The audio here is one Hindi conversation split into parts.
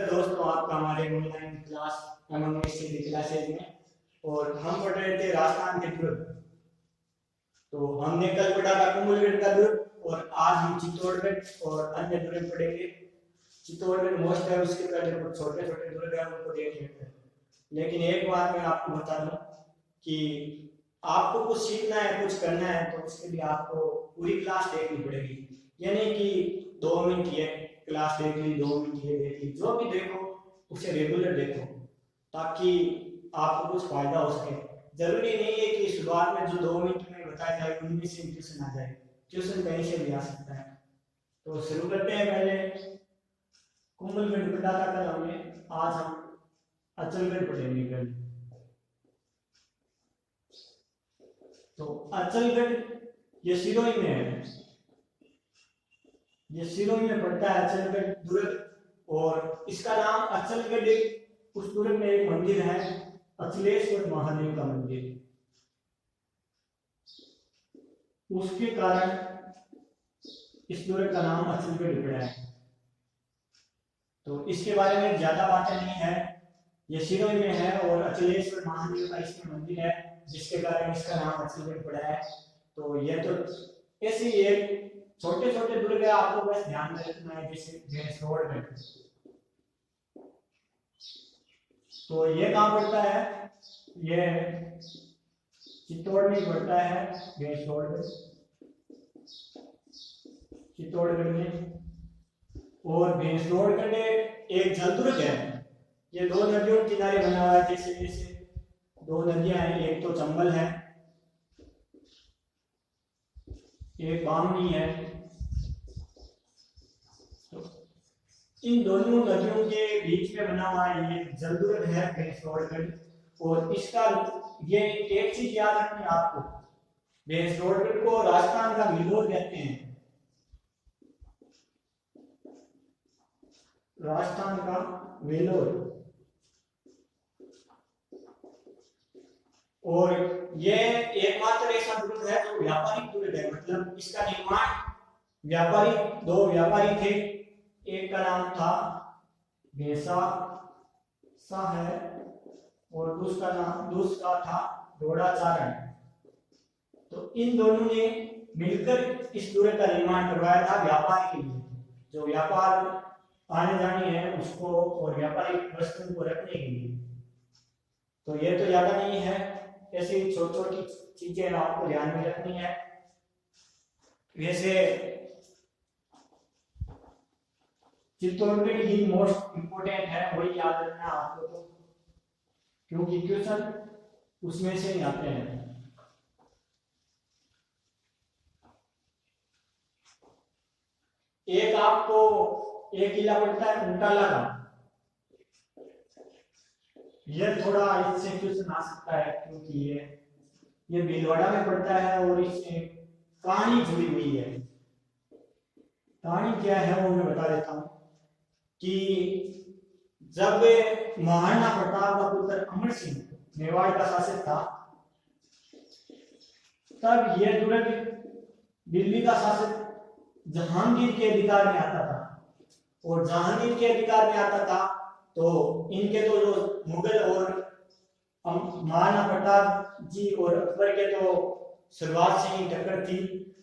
दोस्तों, आपका हमारे ऑनलाइन क्लास क्लासेज में। और हम पढ़ रहे थे राजस्थान के दुर्ग। तो हमने कल पढ़ा था कुंभलगढ़ का दुर्ग और आज हम चित्तौड़गढ़ और अन्य दुर्ग पढ़ेंगे। चित्तौड़गढ़ मोस्ट है, उसके पहले कुछ छोटे छोटे दुर्ग हैं, उनको देख लेते हैं। लेकिन एक बात मैं आपको बता दूं कि आपको कुछ सीखना है, कुछ करना है, तो उसके लिए आपको पूरी क्लास देखनी पड़ेगी। यानी कि 2 मिनट ये क्लास देख ली, 2 मिनट ये देख ली, जो भी देखो उसे रेगुलर देखो ताकि आपको कुछ फायदा हो सके। जरूरी नहीं है कि शुरुआत में जो 2 मिनट में बताया जाए उनमें से ट्यूशन आ जाए, ट्यूशन कहीं से भी आ सकता है। तो शुरू करते हैं। पहले कुंभलगढ़ पढ़ा था कल हमने, आज हम अचलगढ़ पढ़ेंगे कल। तो अचलगढ़ ये सिरोही में है, ये सिरोही में पड़ता है अचलगढ़ दुर्ग। और इसका नाम अचलगढ़, उस दुर्ग में एक मंदिर है अचलेश्वर महादेव का मंदिर, उसके कारण इस दुर्ग का नाम अचलगढ़ पड़ा है। तो इसके बारे में ज्यादा बातें नहीं है, ये सिरोही में है और अचलेश्वर महादेव का इसमें मंदिर है, जिसके कारण इसका नाम अचलगढ़ पड़ा है। तो ये तो ऐसी एक छोटे छोटे दुर्ग है, आपको बस ध्यान में रखना है। जैसे भैंसरोड, तो ये कहाँ पड़ता है? ये चित्तौड़ में पड़ता है, भैंसरोड चित्तौड़गढ़ में। और भैंसरोड एक जलदुर्ग है, ये 2 नदियों के किनारे बना हुआ है। जैसे जैसे 2 नदियां हैं, एक तो चंबल है, एक बामनी है। तो इन दोनों नदियों के बीच में बना हुआ ये जलदुर्ग है भैंसरोड। और इसका ये एक चीज याद रखनी है आपको, भैंसरोड को राजस्थान का विलोर कहते हैं, राजस्थान का वेलोर। और ये एकमात्र ऐसा दुर्ग है जो व्यापारिक दुर्ग है, मतलब इसका निर्माण व्यापारी, 2 व्यापारी थे, एक का नाम था भेसा सा है और दूसरा था घोड़ाचारण। तो इन दोनों ने मिलकर इस दुर्ग का निर्माण करवाया था व्यापार के लिए, जो व्यापार आने जाने है उसको और व्यापारिक वस्तुओं को रखने के लिए। तो ये तो ज्यादा नहीं है, ऐसी छोटी छोटी चीजें आपको ध्यान में रखनी है। वैसे चित्तौड़गढ़ ही मोस्ट इम्पोर्टेंट है, वही याद रखना आपको, तो क्योंकि क्वेश्चन उसमें से ही आते हैं। एक आपको एक किला पड़ता है कुंटाला का, यह थोड़ा इससे क्वेश्चन आ सकता है क्योंकि ये भीलवाड़ा में पड़ता है और इससे कहानी जुड़ी हुई है। कहानी क्या है वो मैं बता देता हूं कि जब महाराणा प्रताप का पुत्र अमर सिंह मेवाड़ का शासक था, तब यह दुर्ग दिल्ली का शासक जहांगीर के अधिकार में आता था। और जहांगीर के अधिकार में आता था तो इनके तो जो मुगल और महाराणा प्रताप जी और अकबर के तो शुरुआत से ही टक्कर थी।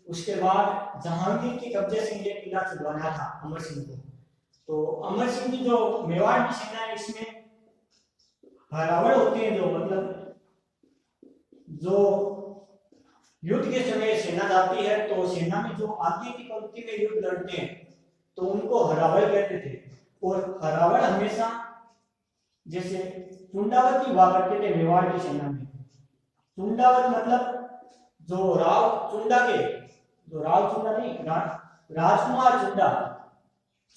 उसके बाद जहांगीर के कब्जे से ये किला छुड़वाना था अमर सिंह को। तो अमर सिंह की जो मेवाड़ की सेना है, इसमें हरावड़ होते हैं, जो मतलब जो युद्ध के समय सेना जाती है तो सेना में जो आगे की पंक्ति में युद्ध लड़ते हैं तो उनको हरावड़ कहते थे। और हरावड़ हमेशा जैसे चुंडावत की हुआ करते थे मेवाड़ की सेना में। चुंडावत मतलब जो राव चुंडा नहीं, राजकुमार चुंडा,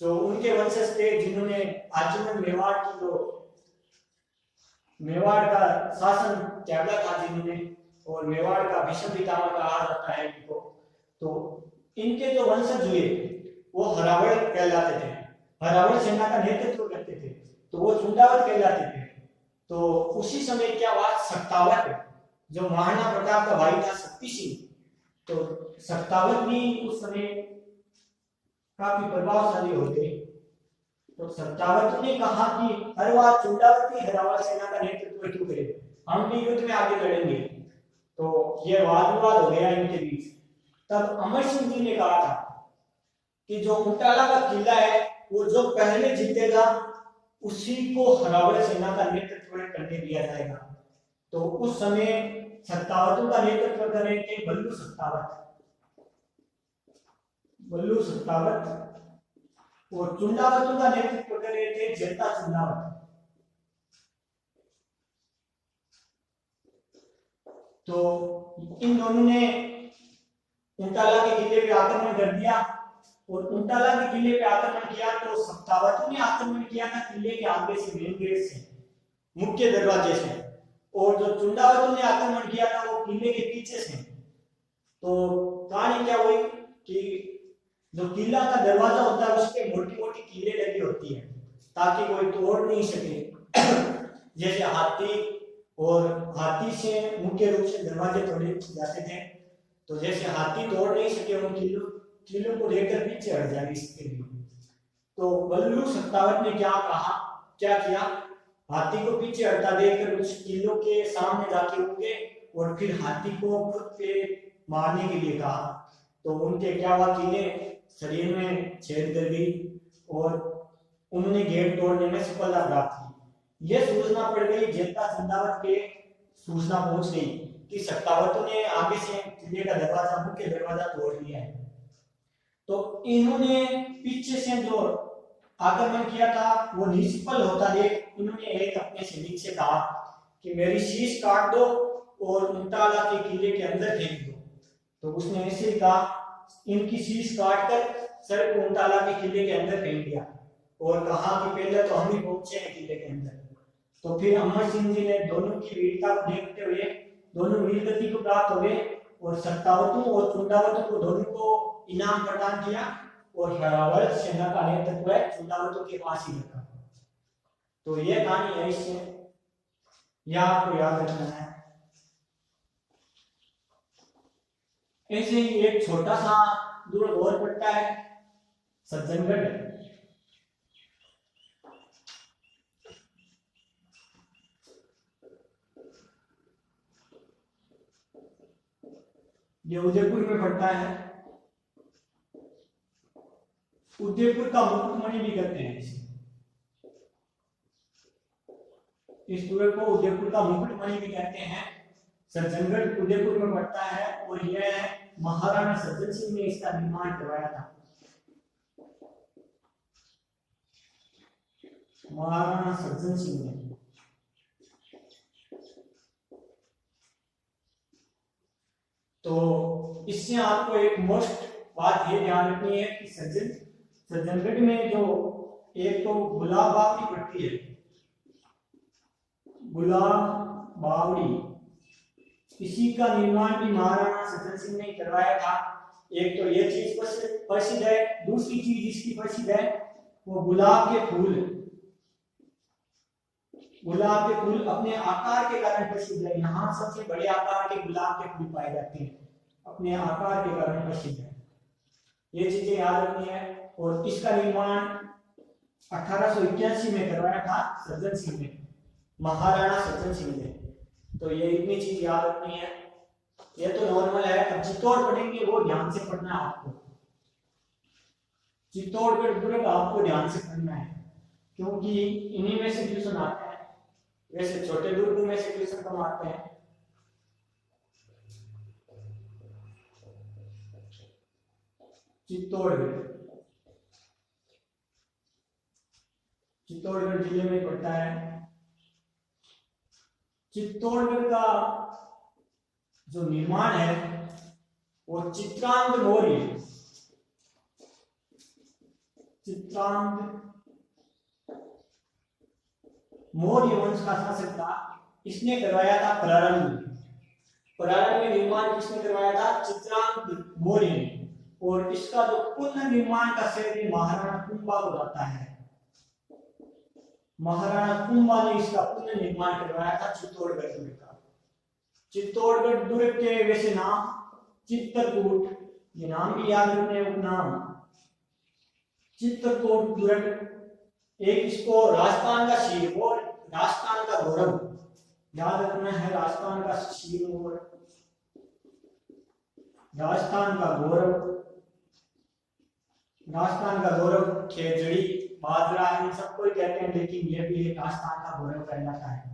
जो उनके वंशज थे जिन्होंने आजीवन मेवाड़ की जो मेवाड़ का शासन त्यागा था जिन्होंने, और मेवाड़ का भीष्म पितामह कहा जाता है इनको। तो इनके जो वंशज हुए वो हरावड़ कहलाते थे, हरावड़ सेना का नेतृत्व करते थे, तो वो चुंडावत कहलाते थे। तो उसी समय क्या हुआ, सख्तावत जो महाराणा प्रताप का भाई था शक्ति सिंह, तो सख्तावत भी उस समय काफी प्रभावशाली हो गए। तो सत्तावत ने कहा कि हर बार चुंडावती हरावल सेना का नेतृत्व क्यों करे, हम भी युद्ध में आगे लड़ेंगे। तो ये वाद विवाद हो गया इनके बीच। तब अमर सिंह जी ने कहा था कि जो उटाला का किला है वो जो पहले जीतेगा उसी को हरावल सेना का नेतृत्व करने दिया जाएगा। तो उस समय सत्तावतों का नेतृत्व कर रहे थे बल्लू सत्तावत और चुंडावतों का नेतृत्व कर रहे थे जेता चुंडावत। तो इन दोनों ने उंटाला के किले पे आक्रमण कर दिया और उंटाला के किले पे आक्रमण किया तो सत्तावतों ने आक्रमण किया था किले के आगे से, मेन गेट से, मुख्य दरवाजे से, और जो चुंडावतों ने आक्रमण किया था वो किले के पीछे से। तो कहानी क्या हुई कि जो किला का दरवाजा होता है उसके मोटी मोटी कीलें लगी होती है ताकि कोई तोड़ नहीं सके। जैसे हाथी से मुख्य रूप से दरवाजे तोड़े जाते थे, तो जैसे हाथी तोड़ नहीं सके उन किलों को लेकर पीछे हट जाए इसके लिए। तो बल्लू सत्तावत ने क्या किया, हाथी को पीछे हटा देकर उस किलों के सामने जाके उगे और फिर हाथी को खुद पे मारने के लिए कहा। तो उनके क्या हुआ, किले शरीर में छेद कर गई और उन्होंने गेट तोड़ने में सफलता प्राप्त की। यह सूचना पड़ गई जेता चुंडावत के, सूचना पहुंच गई कि सत्तावतों ने आगे से किले का दरवाजा, मुख्य दरवाजा तोड़ लिया है। तो इन्होंने पीछे से जो आक्रमण किया था वो निष्फल होता देख इन्होंने एक अपने सैनिक से कहा कि मेरी शीश काट दो और उंटाला के किले के अंदर फेंक दो। तो उसने ऐसे ही कहा, इनकी शीश काटकर सर को उंटाला के किले के अंदर फेंक दिया और कहा कि पहले तो हम ही पहुंचे हैं किले के अंदर। तो फिर अमर सिंह जी ने दोनों की वीरता को देखते हुए, दोनों वीर गति को प्राप्त हो गए और सत्तावतों और चुंडावतों को दोनों को इनाम प्रदान किया और हरावल सेना का नेतृत्व चुंडावतों के पास ही रखा। तो यह कहानी है, इससे यह आपको याद रखना है। ऐसे ही एक छोटा सा दुर्ग और पड़ता है सज्जनगढ़। ये उदयपुर में पड़ता है। उदयपुर का मुकुटमणि भी कहते हैं इस दुर्ग को उदयपुर का मुकुटमणि भी कहते हैं। सज्जनगढ़ उदयपुर में पड़ता है और यह महाराणा सज्जन सिंह ने इसका निर्माण करवाया था। महाराणा सज्जन सिंह ने। तो इससे आपको एक मोस्ट बात ये ध्यान रखनी है कि सज्जनगढ़ में जो एक तो गुलाब बावड़ी पड़ती है, गुलाब बावड़ी, इसी का निर्माण भी महाराणा सज्जन सिंह ने करवाया था। एक तो ये चीज प्रसिद्ध है, दूसरी चीज इसकी प्रसिद्ध है वो गुलाब के फूल। गुलाब के फूल अपने आकार के कारण प्रसिद्ध है। यहाँ सबसे बड़े आकार के गुलाब के फूल पाए जाते हैं, अपने आकार के कारण प्रसिद्ध है। ये चीजें याद रखनी है। और इसका निर्माण 1881 में करवाया था सज्जन सिंह ने, महाराणा सज्जन सिंह ने। तो ये इतनी चीज याद रखनी है। ये तो नॉर्मल है। अब चित्तौड़ पढ़ेंगे वो ध्यान से पढ़ना है आपको। चित्तौड़गढ़ दुर्ग आपको ध्यान से पढ़ना है क्योंकि इन्हीं में से क्वेश्चन आते हैं। वैसे छोटे दुर्ग में से क्वेश्चन कम आते हैं। चित्तौड़गढ़ जिले में पड़ता है। चित्तौड़गढ़ का जो निर्माण है वो चित्रांग मौर्य वंश का शासक था। इसने करवाया था प्रारंभ में निर्माण किसने करवाया था? चित्रांग मौर्य ने। और इसका जो पुनर्निर्माण का श्रेय महाराणा कुंभा को जाता है। महाराणा कुंभा ने इसका पुनर्निर्माण करवाया था चित्तौड़गढ़ दुर्ग का। चित्तौड़गढ़ दुर्ग के वैसे नाम चित्रकूट, ये नाम भी याद रखने उपनाम। चित्रकूट दुर्ग एक इसको राजस्थान का सिरमौर, राजस्थान का गौरव याद रखना है। राजस्थान का सिरमौर, राजस्थान का गौरव, राजस्थान का गौरव खेजड़ी, बाजरा, इन सबको कहते हैं, लेकिन ये भी एक राजस्थान का गौरव कहलाता है।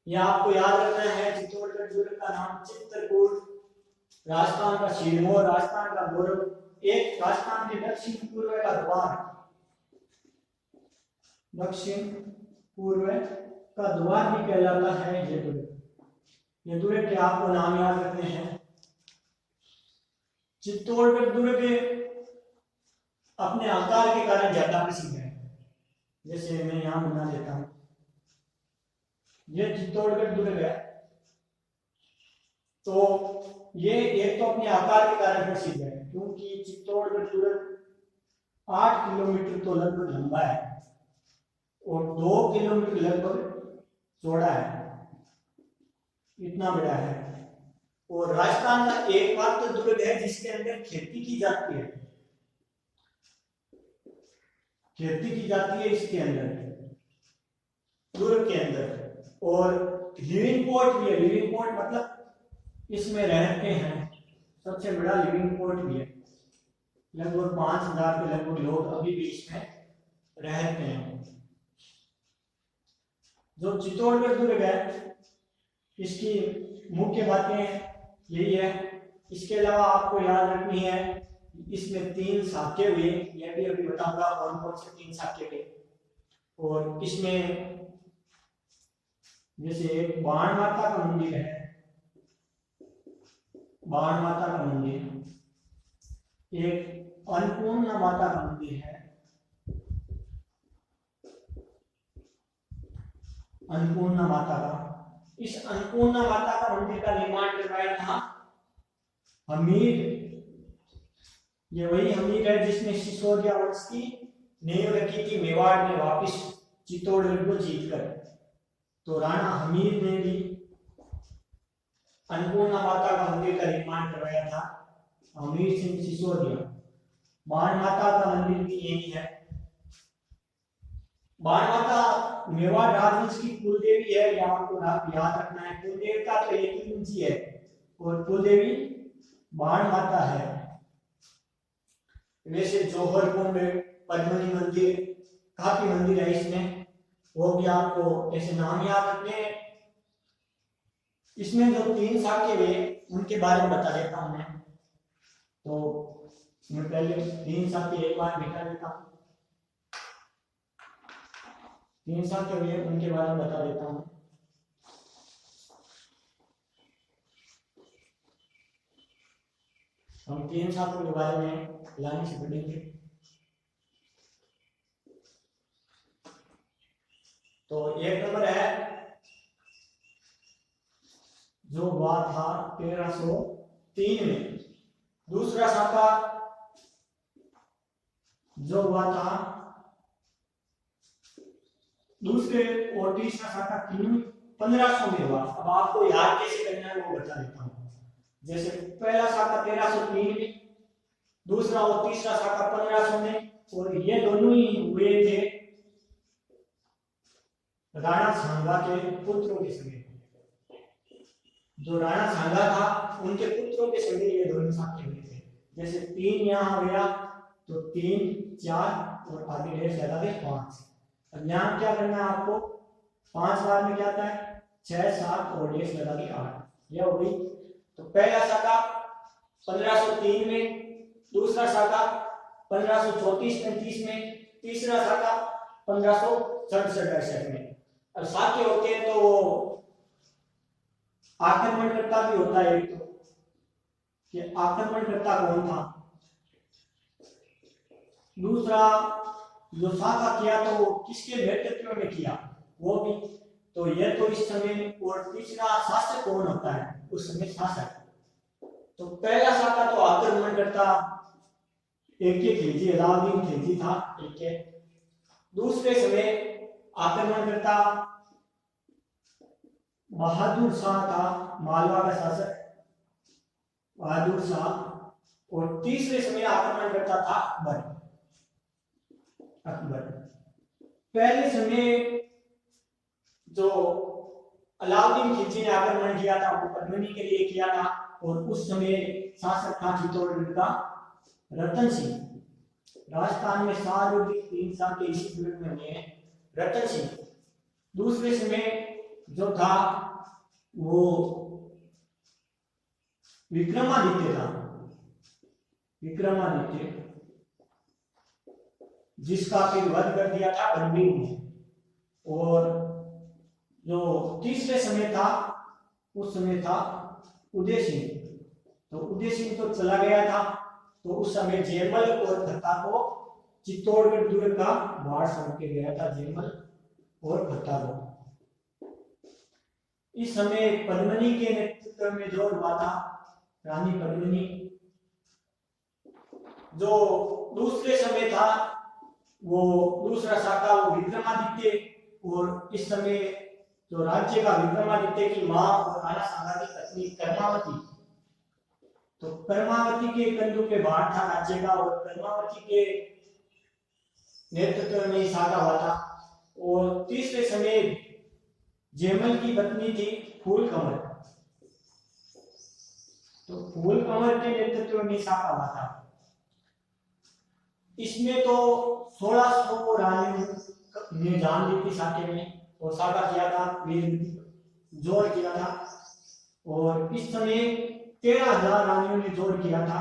यह आपको याद रखना है। चित्तौड़गढ़ दुर्ग का नाम चित्रकूट, राजस्थान का सिरमौर, राजस्थान का गौरव, एक राजस्थान के दक्षिण पूर्व का द्वार, दक्षिण पूर्व का द्वार भी कहलाता है ये दुर्ग। ये दुर्ग के आपको नाम याद रखने हैं। चित्तौड़गढ़ दुर्ग अपने आकार के कारण ज्यादा प्रसिद्ध है। जैसे मैं यहां बना देता हूं, ये चित्तौड़गढ़ दुर्ग है। तो ये एक तो अपने आकार के कारण प्रसिद्ध है, क्योंकि चित्तौड़गढ़ दुर्ग 8 किलोमीटर तो लगभग लंबा है और 2 किलोमीटर लगभग चौड़ा है, इतना बड़ा है। और राजस्थान का एकमात्र दुर्ग है जिसके अंदर खेती की जाती है, खेती की जाती है इसके अंदर, दुर्ग के अंदर। और लिविंग पोर्ट भी है। लिविंग पोर्ट मतलब इसमें रहते हैं, सबसे बड़ा लिविंग पोर्ट भी है। लगभग 5000 के लगभग लोग अभी भी इसमें रहते हैं। जो चित्तौड़गढ़ दुर्ग है, इसकी मुख्य बातें यही है। इसके अलावा आपको याद रखनी है, इसमें 3 शाखे हुए, यह भी अभी बताऊंगा कौन कौन से 3 शाखे थे। और इसमें जैसे एक बाण माता का मंदिर है, बाण माता का मंदिर, एक अन्नपूर्णा माता का मंदिर है, अन्नपूर्णा माता का। इस अन्नपूर्णा माता का मंदिर का निर्माण करवाया था हमीर। ये वही हमीर है जिसने सिसोदिया वंश की नींव रखी थी मेवाड़ में वापिस चित्तौड़गढ़ को जीतकर। तो राणा हमीर ने भी अन्नपूर्णा माता का मंदिर का निर्माण करवाया था, हमीर सिंह सिसोदिया। बाण माता का मंदिर भी यही है। बाण माता मेवाड़ राजवंश की कुलदेवी है, यह आपको याद रखना है। कुलदेवता तो एक ही उनकी है और कुलदेवी बाण माता है। वैसे जौहर कुंड, पद्मनी मंदिर, काफी मंदिर है इसमें, वो भी आपको ऐसे नाम याद रखने हैं। इसमें जो 3 शाखे हुए उनके बारे में बता देता हूं मैं। तो मैं पहले 3 शाखे एक बार दिखा देता हूं। 3 शाखे हुए उनके बारे में बता देता हूं। हम 3 शाखों के बारे में लाइन से पढ़ेंगे। तो एक नंबर है जो हुआ था 1303 में। दूसरा शाखा जो हुआ था दूसरे और तीसरा शाखा 1500 में हुआ। अब आपको याद कैसे करना है वो बता देता हूं। जैसे पहला शाखा 1303 में, दूसरा और तीसरा शाखा 1500 में, और ये दोनों ही हुए थे राणा सांगा के पुत्रों के समय। जो राणा सांगा था उनके पुत्रों के समय ये दोनों शाखे हुए थे। जैसे 3 यहां गया तो 3, 4 और आगे ढेर लगा के 5। अब यहां क्या करना है आपको, 5 बार में क्या आता है 6, 7 और ढेर लगा के 8, यह हो गई। तो पहला शाखा 1503 में, दूसरा शाखा 1534-35 में, तीसरा शाखा 1567-68 में। अब शाखे होते हैं तो वो आक्रमणकर्ता भी होता है एक, तो कि आक्रमणकर्ता कौन था। दूसरा जो शाखा किया तो वो किसके नेतृत्व में किया वो भी। तो यह तो इस समय। और तीसरा शासक कौन होता है उस समय, शासक। तो पहला शाखा तो आक्रमणकर्ता एक खिलजी, अलाउद्दीन खिलजी था एक है। दूसरे समय आक्रमणकर्ता बहादुर शाह था, मालवा का शासक बहादुर शाह। और तीसरे समय आक्रमणकर्ता था अकबर। पहले समय जो अलाउद्दीन खिलजी ने आक्रमण किया था वो पद्मिनी के लिए किया था, और उस समय शासक था चित्तौड़गढ़ का रतन सिंह। राजस्थान में सर्वाधिक हिंसा के इस युद्ध में हुए रतन सिंह। दूसरे समय जो था वो विक्रमादित्य था, विक्रमादित्य, जिसका फिर वध कर दिया था बनबीर ने। और जो तीसरे समय था उस समय था उदय सिंह। तो उदय सिंह तो चला गया था, तो उस समय जयमल और भत्ता को चित्तौड़गढ़ दुर्ग का बाढ़ सौंप के गया था, जयमल और भत्ता को। इस समय पद्मिनी के नेतृत्व में जो हुआ था, रानी पद्मिनी। जो दूसरे समय था वो दूसरा शाखा वो विक्रमादित्य, और इस समय जो राज्य का विक्रमादित्य की मां और राणा सांगा की पत्नी कर्मावती। तो कर्मावती के कंधों पे भार था राज्य का, और कर्मावती के नेतृत्व में शाखा हुआ था। और तीसरे समय जयमल की पत्नी थी फूल कंवर, तो फूल कंवर के नेतृत्व में शाखा हुआ था। इसमें तो 1600 रानियों ने जान दी थी शाखे में, और शाखा किया था, जोर किया था। और इस समय 13,000 रानियों ने जोर किया था,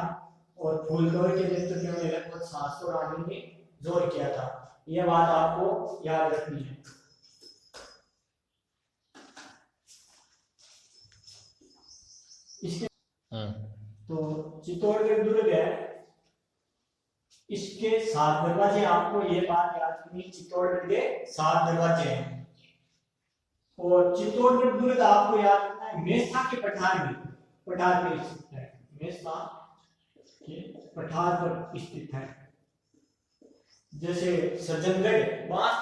और फूल कंवर के नेतृत्व में लगभग 700 रानियों ने जोर किया था। यह बात आपको याद रखनी है। इसके तो चित्तौड़गढ़ दुर्ग है, इसके 7 दरवाजे। आपको ये बात याद रखनी, चित्तौड़गढ़ के 7 दरवाजे हैं। और चित्तौड़गढ़ दुर्ग आपको याद रखना है मेसा के पठार में, पठार पे स्थित है, मेसा के पठार पर स्थित है। जैसे सज्जनगढ़ बांस,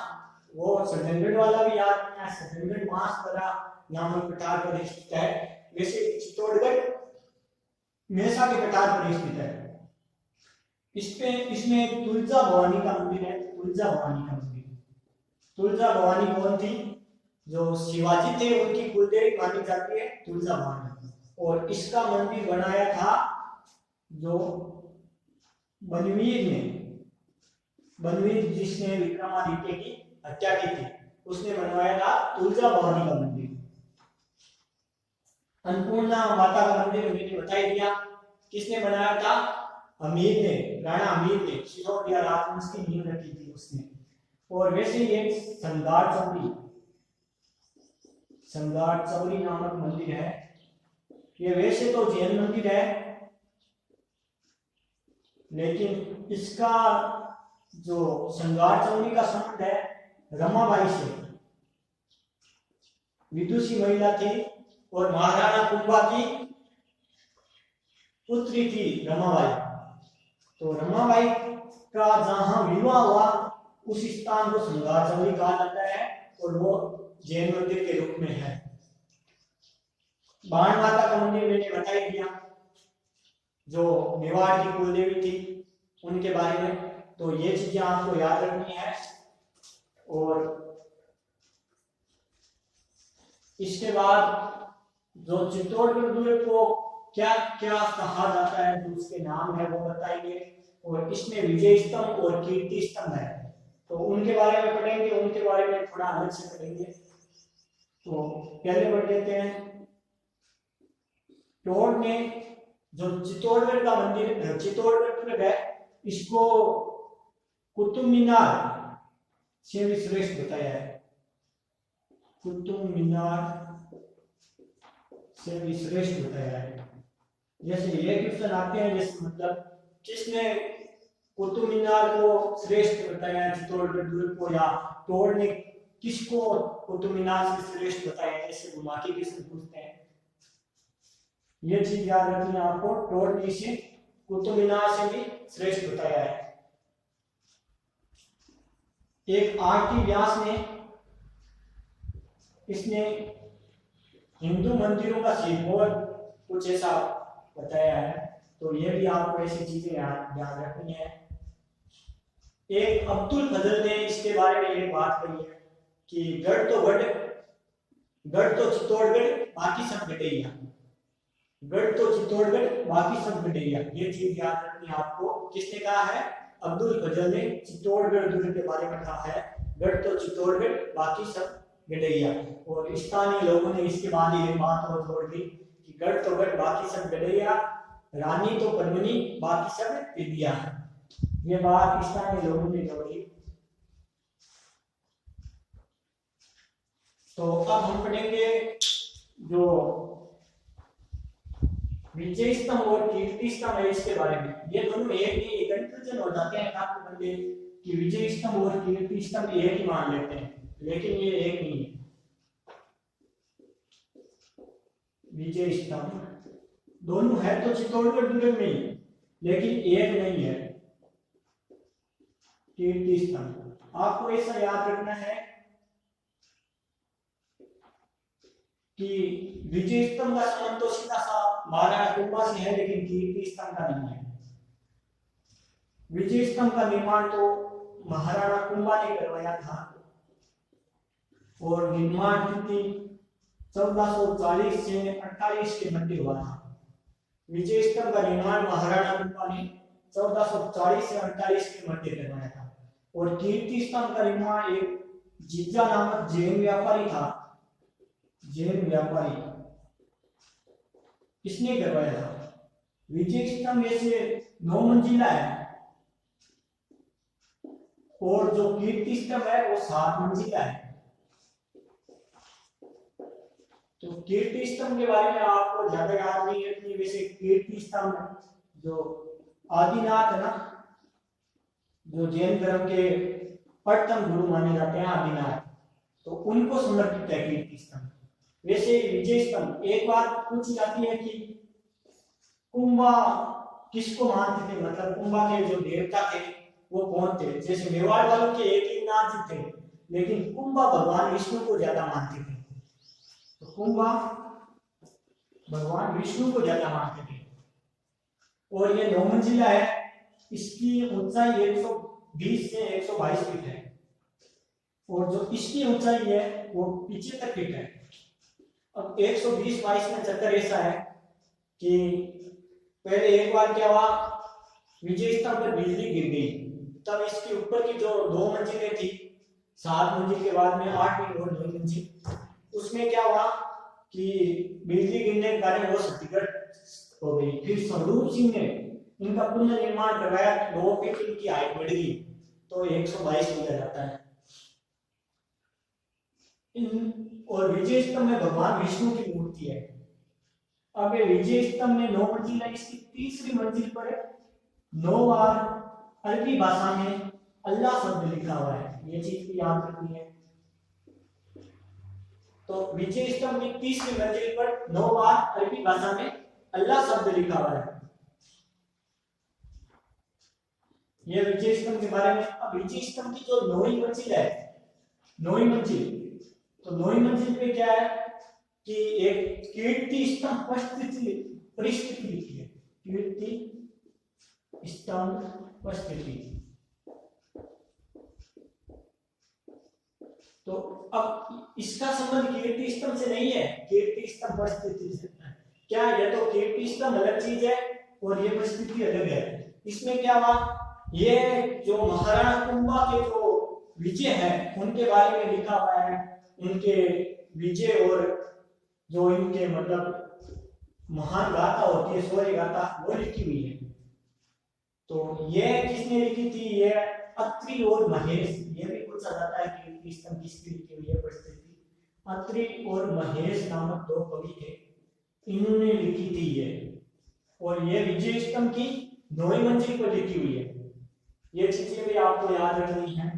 वो सज्जनगढ़ वाला भी याद रखना है, सज्जनगढ़ बांसवाड़ा नामक पठार पर स्थित है। वैसे चित्तौड़गढ़ मेसा के पठार पर स्थित है। इसमें तुलजा भवानी का मंदिर है, तुलजा भवानी का मंदिर। तुलजा भवानी कौन थी? जो शिवाजी थे उनकी कुलदेवी मानी जाती है तुलजा भवानी। और इसका मंदिर बनाया था जो बनवीर ने, बनवीर जिसने विक्रमादित्य की हत्या की थी, उसने बनवाया था तुलजा भवानी का मंदिर। अन्नपूर्णा माता का मंदिर मैंने बता ही दिया, किसने बनाया था? अमीर ने, राणा अमीर ने, सिसोदिया राजवंश की नींव रखी थी उसने। और वैसे ही एक संगार चौरी, संगार चौरी नामक मंदिर है। ये वैसे तो जैन मंदिर है, लेकिन इसका जो संगार चौरी का संबंध है रमाबाई से। विदुषी महिला थी और महाराणा कुंभा की पुत्री थी रमाबाई। तो रमाबाई का जहां विवाह हुआ उस स्थान को संगार चौरी कहा जाता है, और वो जैन मंदिर के रूप में है। बाण माता का मंदिर मैंने बता ही दिया, जो मेवाड़ की कुलदेवी थी उनके बारे में। तो ये चीजें आपको याद रखनी है। और इसके बाद जो चित्तौड़गढ़ दुर्ग को क्या क्या कहा जाता है, जो उसके नाम है वो बताएंगे। और इसमें विजय स्तंभ और कीर्ति स्तंभ है, तो उनके बारे में पढ़ेंगे, उनके बारे में थोड़ा अलग से पढ़ेंगे। तो पहले पढ़ लेते हैं। टोड ने जो चित्तौड़गढ़ का मंदिर, चित्तौड़गढ़ दुर्ग है, इसको कुतुब मीनार से भी श्रेष्ठ बताया है। कुतुब मीनार से भी श्रेष्ठ बताया है। जैसे ये क्वेश्चन आते हैं, जैसे मतलब किसने कुतुब मीनार को श्रेष्ठ बताया है चित्तौड़गढ़ दुर्ग को, या टोड ने किसको कुतुब मीनार से श्रेष्ठ बताया है, ऐसे घुमा के क्वेश्चन पूछते हैं। ये चीज याद रखनी है आपको, टोड ने इसे कुतुब मीनार से भी श्रेष्ठ बताया है। एक आर.टी. व्यास ने, इसने हिंदू मंदिरों का सिंबल कुछ ऐसा बताया है। तो ये भी आपको ऐसी चीजें याद रखनी है। एक अब्दुल फजल ने इसके बारे में एक बात कही है कि गढ़ तो चित्तौड़गढ़ बाकी सब गटैया, गढ़ तो चित्तौड़गढ़ बाकी सब गटैया। ये चीज याद रखनी है आपको। किसने कहा है? अब्दुल फजल ने चित्तौड़गढ़ दुर्ग के बारे में कहा है, गढ़ तो चित्तौड़गढ़ बाकी सब गटैया। और स्थानीय लोगों ने इसके बाद ये बात और जोड़ दी कि गढ़ तो गढ़ बाकी सब गटैया, रानी तो पद्मिनी बाकी सब विद्या। ये बात स्थानीय लोगों ने जोड़ी। तो अब हम पढ़ेंगे जो विजय स्तंभ और कीर्ति स्तंभ है इसके बारे में। ये दोनों एक ही, कंफ्यूजन हो जाते हैं काफी बंदे कि विजय स्तंभ और कीर्ति स्तंभ एक ही मान लेते हैं, लेकिन ये एक नहीं है। विजय स्तंभ दोनों है तो चित्तौड़गढ़ दुर्ग में ही, लेकिन एक नहीं है कीर्ति स्तंभ। आपको ऐसा याद रखना है कि विजय स्तंभ का संबंध तो सीधा सा महाराणा कुंभा से है, लेकिन कीर्ति स्तंभ का नहीं है। विजय स्तंभ का निर्माण तो महाराणा कुंभा ने करवाया था और निर्माण तिथि 1440 से 48 के मध्य हुआ था। विजय स्तंभ का निर्माण महाराणा कुंभा ने 1440 से 48 के मध्य करवाया था। और कीर्ति स्तंभ का निर्माण एक जिज्जा नामक जैन व्यापारी था, जैन व्यापारी, इसने करवाया था। विजय स्तंभ ऐसे 9 मंजिला है और जो कीर्ति स्तंभ है वो 7 मंजिला है। तो कीर्ति स्तंभ के बारे में आपको ज्यादा याद नहीं रखनी। वैसे कीर्ति स्तंभ जो आदिनाथ है ना, जो जैन धर्म के प्रथम गुरु माने जाते हैं आदिनाथ, तो उनको समर्पित है कीर्ति स्तंभ। वैसे विजय स्तंभ एक बात पूछी जाती है कि कुंभा किसको मानते थे, मतलब कुंभा के जो देवता थे वो कौन थे। जैसे मेवाड़ वालों के एक ही नाथ थे, लेकिन कुंभा भगवान विष्णु को ज्यादा मानते थे। तो कुंभा भगवान विष्णु को ज्यादा मानते थे। और ये 9 मंजिला है, इसकी ऊंचाई 120 से 122 फीट है और जो इसकी ऊंचाई है वो 75 फीट है। अब 120-22 में चक्कर ऐसा है कि पहले एक बार क्या हुआ, विजय स्तंभ पर बिजली गिर गई, तब इसके ऊपर की जो 2 मंजिलें थी, 7 मंजिल के बाद में 8 और 9 मंजिल, उसमें क्या हुआ कि बिजली गिरने के कारण वो क्षतिग्रस्त हो गई। फिर स्वरूप सिंह ने इनका पुनर्निर्माण करवाया, 2 फीट इनकी हाइट बढ़ गई तो 122 मीटर जाता है। और विजय स्तंभ में भगवान विष्णु की मूर्ति है। अब ये विजय स्तंभ में 9 मंजिल है, इसकी तीसरी मंजिल पर 9 बार अरबी भाषा में अल्लाह शब्द लिखा हुआ है। ये चीज भी याद रखनी है। तो विजय स्तंभ की तीसरी मंजिल पर 9 बार अरबी भाषा में अल्लाह शब्द लिखा हुआ है। ये विजय स्तंभ के बारे में। अब विजय स्तंभ की जो 9वीं मंजिल है, 9वीं मंजिल, तो 9वीं मंजिल पे क्या है कि एक कीर्ति स्तंभ परिस्थिति लिखी है, कीर्ति स्तंभ परिस्थिति। तो अब इसका संबंध कीर्ति स्तंभ से नहीं है, कीर्ति स्तंभ परिस्थिति से है। क्या ये तो कीर्ति स्तंभ अलग चीज है और ये परिस्थिति अलग है। इसमें क्या हुआ, ये जो महाराणा कुंभा के जो विजय है उनके बारे में लिखा हुआ है, उनके विजय और जो इनके मतलब महान गाथा होती है, शौर्य गाथा, वो लिखी हुई है। तो ये किसने लिखी थी, ये अत्रि और महेश। ये भी पूछा जाता है कि स्तंभ किसकी लिखी हुई है परिस्थिति। अत्रि और महेश नामक 2 कवि थे, इन्होंने लिखी थी ये। और ये विजय स्तंभ की 9वीं मंजिल पर लिखी हुई है। ये चीजें भी आपको याद रखनी है।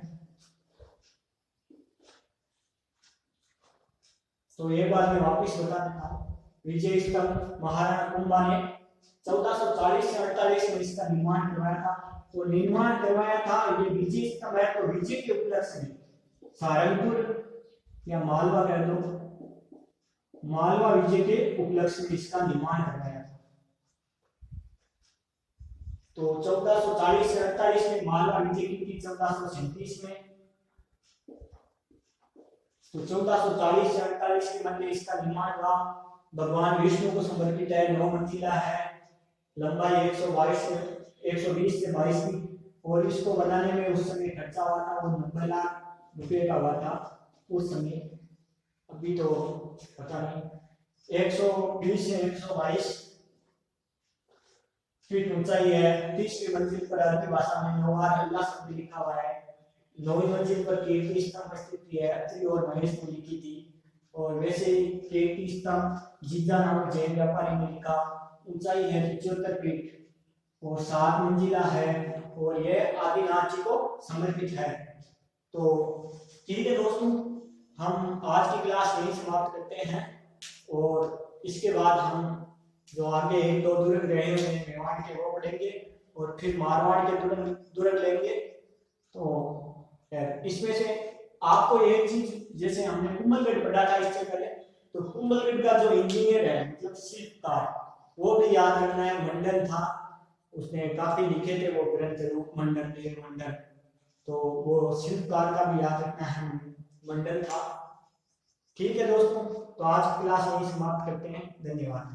तो एक बार मैं वापिस बता देता हूँ। विजय स्तंभ महाराणा कुंभा ने 1440 से 48 में इसका निर्माण करवाया था। तो निर्माण करवाया था, ये विजय स्तंभ है, तो विजय के उपलक्ष्य में सारंगपुर या मालवा कह दो, मालवा विजय के उपलक्ष्य में इसका निर्माण करवाया था। तो 1440 से 48 में मारवाड़ विजय की थी 1437 में। तो 1440 से 48 के मध्य इसका निर्माण हुआ। भगवान विष्णु को समर्पित है, 9 मंजिला है, लंबाई 120 से 22 की। और इसको बनाने में उस समय खर्चा हुआ था वो 90 लाख रुपए का हुआ था उस समय, अभी तो पता नहीं। 120 से 122 फीट ऊंचाई है। 30वीं मंजिल पर अरबी भाषा में नौवार अल्लाह शब्द लिखा हुआ है। 9वीं मंजिल पर कीर्ति स्तंभ स्थित है, अत्रि और महेश ने लिखी थी। और वैसे ही कीर्ति स्तंभ जिद्दा नामक जैन व्यापारी ने लिखा। ऊंचाई है 75 फीट और 7 मंजिला है और यह आदिनाथ जी को समर्पित है। तो ठीक है दोस्तों, हम आज की क्लास यही समाप्त करते हैं और इसके बाद हम जो आगे 1-2 दुर्ग रहे हुए हैं मेवाड़ के वो पढ़ेंगे और फिर मारवाड़ के दुर्ग लेंगे। तो इसमें से आपको एक चीज, जैसे हमने कुंभलगढ़ पढ़ा था इससे पहले, तो कुंभलगढ़ का जो इंजीनियर है मतलब शिल्पकार, वो भी याद रखना है। मंडल था, उसने काफी लिखे थे वो ग्रंथ, रूप मंडल, देव मंडल, तो वो शिल्पकार का भी याद रखना है, मंडल था। ठीक है दोस्तों, तो आज की क्लास यही समाप्त करते हैं। धन्यवाद।